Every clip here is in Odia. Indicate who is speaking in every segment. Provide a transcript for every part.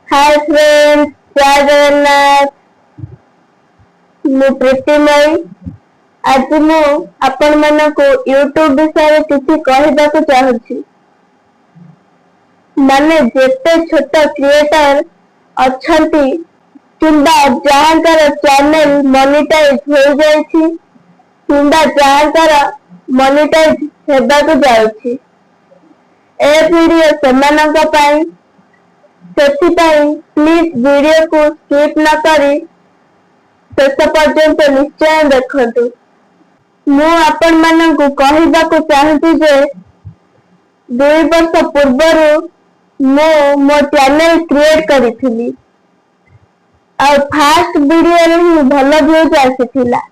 Speaker 1: हाय फ्रेंड्स, जय जगन्नाथ। मु प्रीतिमयी। आज मु आपण मानकु यूट्यूब विषय किसी कहबाकू चाहूची। माने जेते छोट क्रिएटर अछंती किंबा जहाँकर चैनल मोनेटाइज हो जायछि किंबा जहाँकर मोनेटाइज हेबाकू जायछि ए वीडियो सेमानक पाई। ସେଥିପାଇଁ ପ୍ଲିଜ ଭିଡିଓକୁ ସ୍କିପ ନ କରି ଶେଷ ପର୍ଯ୍ୟନ୍ତ ନିଶ୍ଚୟ ଦେଖନ୍ତୁ। ମୁଁ ଆପଣମାନଙ୍କୁ କହିବାକୁ ଚାହୁଁଛି ଯେ 2 ବର୍ଷ ପୂର୍ବରୁ ମୁଁ ମୋ ଚ୍ୟାନେଲ କ୍ରିଏଟ କରିଥିଲି ଆଉ ଫାଷ୍ଟ ଭିଡିଓରେ ହିଁ ଭଲ ଭ୍ୟୁଜ ଆସିଥିଲା।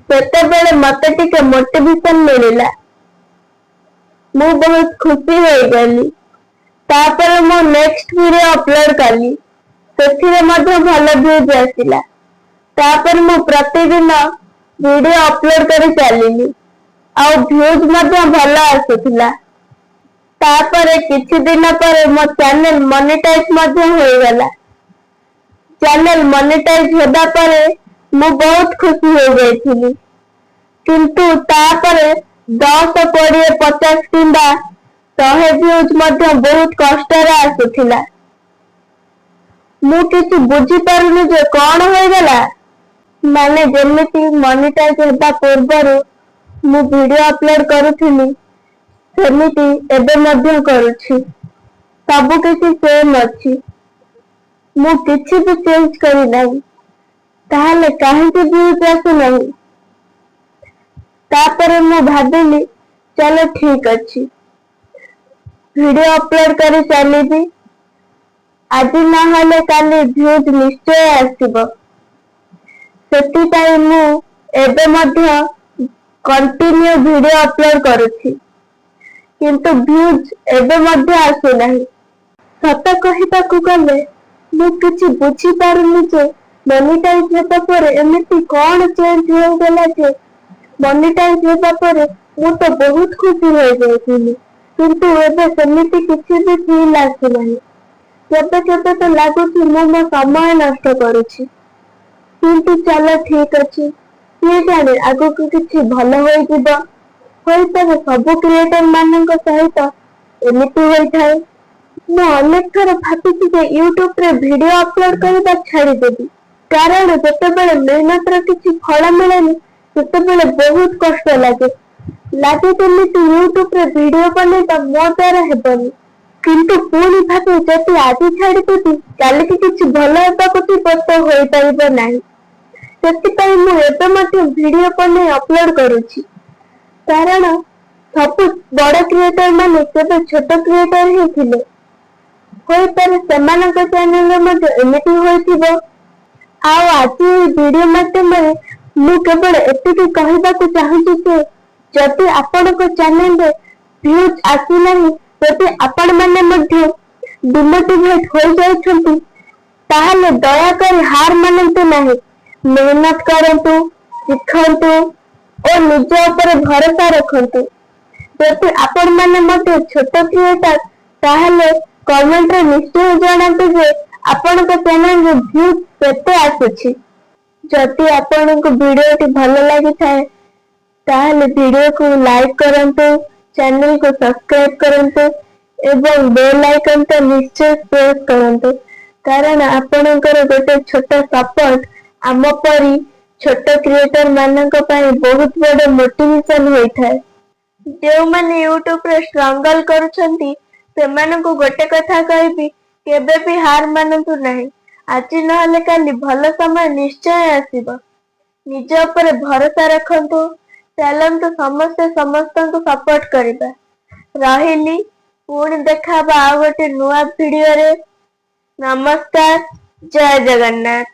Speaker 1: ସେତେବେଳେ ମତେ ଟିକେ ମୋଟିଭେସନ ମିଳିଲା, ମୁଁ ବହୁତ ଖୁସି ହୋଇଗଲି। तापर मो नेक्स्ट वीडियो अपलोड कली, ସେଥିରେ ମଧ୍ୟ ଭଲ ଭ୍ୟୁଜ ଆସିଲା। तापर मो प्रतिदिन वीडियो अपलोड करी चालिली ଆଉ ଭ୍ୟୁଜ ମଧ୍ୟ ଭଲ ଆସୁଥିଲା। तापर କିଛି ଦିନ ପରେ ମୋ ଚ୍ୟାନେଲ ମୋନେଟାଇଜ ମଧ୍ୟ ହୋଇଗଲା। ଚ୍ୟାନେଲ ମୋନେଟାଇଜ ହେବା ପରେ ମୁଁ ବହୁତ ଖୁସି ହୋଇ ଯାଇଥିଲି, କିନ୍ତୁ तापर 10, 20, 50 କିମ୍ବା 100 ଭ୍ୟୁଜ ମଧ୍ୟ ବହୁତ କଷ୍ଟରେ ଆସୁଥିଲା। ମୁଁ କିଛି ବୁଝି ପାରୁନି ଯେ କଣ ହୋଇଗଲା। ମାନେ ଯେମିତି ମୋନେଟାଇଜ ହେବା ପୂର୍ବରୁ ମୁଁ ଭିଡିଓ अपलोड କରୁଥିଲି ସେମିତି ଏବେ ମଧ୍ୟ କରୁଛି। ସବୁ କିଛି ସେମ୍ ଅଛି, ମୁଁ କିଛି ବି ଚେଞ୍ଜ କରିନାହିଁ। ତାହେଲେ କାହିଁକି ଭ୍ୟୁଜ ଆସୁନାହିଁ? ତାପରେ ମୁଁ ଭାବିଲି चलो ठीक ଅଛି, वीडियो अपलोड करी चलिबी। आज नहले काली भ्यूज निश्चय आसीबो। ସେଥିପାଇଁ ମୁଁ ଏବେ ମଧ୍ୟ कंटिन्यू वीडियो अपलोड करूछि, किंतु भ्यूज एबे ମଧ୍ୟ आସୁନାହିଁ। सत कहिबाकू गले ମୁଁ କିଛି ବୁଝି ପାରୁନି ଯେ मोनेटाइज हेबा पर एमिति कौन चेंज हो गला जे मोनेटाइज हेबा पर ମୁଁ ତ ବହୁତ ଖୁସି ହୋଇ ଯାଇଥିଲି, କିନ୍ତୁ ଏବେ ସେମିତି କିଛି ବି ଫିଲ୍ ଆସୁନାହିଁ। କେବେ କେବେ ତ ଲାଗୁଛି ମୁଁ ମୋ ସମୟ ନଷ୍ଟ କରୁଛି। କିନ୍ତୁ ଚାଲ ଠିକ ଅଛି, କିଏ ଜାଣେ ଆଗକୁ କିଛି ଭଲ ହୋଇଯିବ। ହୋଇପାରେ ସବୁ କ୍ରିଏଟର ମାନଙ୍କ ସହିତ ଏମିତି ହୋଇଥାଏ। ମୁଁ ଅନେକ ଥର ଭାବିଛି ଯେ ୟୁଟ୍ୟୁବରେ ଭିଡିଓ अपलोड କରିବା ଛାଡ଼ିଦେବି, କାରଣ ଯେତେବେଳେ ମେହନତର କିଛି ଫଳ ମିଳେନି ସେତେବେଳେ ବହୁତ କଷ୍ଟ ଲାଗେ ଯେମିତି ୟୁଟ୍ୟୁବରେ ଭିଡିଓ ବନେଇବା ମୋ ଦ୍ୱାରା ହେବନି। କିନ୍ତୁ ପୁଣି ଭାବେ ଯଦି ଆଜି ଛାଡ଼ିଦେବି କାଲିକି କିଛି ଭଲ ହେବାକୁ ଥିବ ତ ହୋଇପାରିବ ନାହିଁ। ସେଥିପାଇଁ ମୁଁ ଏବେ ମଧ୍ୟ ଭିଡିଓ ବନେଇ अपलोड କରୁଛି, କାରଣ ସବୁ ବଡ କ୍ରିଏଟର ମାନେ କେବେ ଛୋଟ କ୍ରିଏଟର ହିଁ ଥିଲେ। ହୋଇପାରେ ସେମାନଙ୍କ ଚ୍ୟାନେଲରେ ମଧ୍ୟ ଏମିତି ହୋଇଥିବ। ଆଉ ଆଜି ଏହି ଭିଡିଓ ମାଧ୍ୟମରେ ମୁଁ କେବଳ ଏତିକି କହିବାକୁ ଚାହୁଁଛି ଯେ ଯଦି ଆପଣଙ୍କ ଚ୍ୟାନେଲରେ ଭ୍ୟୁଜ ଆସିନାହିଁ, ଯଦି ଆପଣମାନେ ମଧ୍ୟ ଡିମୋଟିଭେଟ ହୋଇଯାଉଛନ୍ତି, ତାହେଲେ ଦୟାକରି ହାର ମାନନ୍ତୁ ନାହିଁ। ମେହନତ କରନ୍ତୁ, ଶିଖନ୍ତୁ ଓ ନିଜ ଉପରେ ଭରସା ରଖନ୍ତୁ। ଯଦି ଆପଣମାନେ ମଧ୍ୟ ଛୋଟ କ୍ରିଏଟର ତାହେଲେ କମେଣ୍ଟରେ ନିଶ୍ଚୟ ଜଣାନ୍ତୁ ଯେ ଆପଣଙ୍କ ଚ୍ୟାନେଲରେ ଭ୍ୟୁଜ କେତେ ଆସୁଛି। ଯଦି ଆପଣଙ୍କୁ ଭିଡିଓଟି ଭଲ ଲାଗିଥାଏ ତାହେଲେ ଭିଡିଓକୁ ଲାଇକ୍ କରନ୍ତୁ, ଚ୍ୟାନେଲକୁ ସବସ୍କ୍ରାଇବ କରନ୍ତୁ ଏବଂ ବେଲ ଆଇକନ ତ ନିଶ୍ଚୟ ପ୍ରେସ୍ କରନ୍ତୁ, କାରଣ ଆପଣଙ୍କର ଗୋଟେ ଛୋଟ ସପୋର୍ଟ ଆମ ପରି ଛୋଟ କ୍ରିଏଟର ମାନଙ୍କ ପାଇଁ ବହୁତ ବଡ ମୋଟିଭେସନ ହୋଇଥାଏ। ଯେଉଁମାନେ ୟୁଟ୍ୟୁବରେ ଷ୍ଟ୍ରଗଲ କରୁଛନ୍ତି ସେମାନଙ୍କୁ ଗୋଟେ କଥା କହିବି, କେବେ ବି ହାର ମାନନ୍ତୁ ନାହିଁ। ଆଜି ନହେଲେ କାଲି ଭଲ ସମୟ ନିଶ୍ଚୟ ଆସିବ। ନିଜ ଉପରେ ଭରସା ରଖନ୍ତୁ। ଚାଲନ୍ତୁ ସମସ୍ତେ ସମସ୍ତଙ୍କୁ ସପୋର୍ଟ କରିବା। ରହିଲି, ପୁଣି ଦେଖା ହବା ଆଉ ଗୋଟେ ନୂଆ ଭିଡିଓରେ। ନମସ୍କାର, ଜୟ ଜଗନ୍ନାଥ।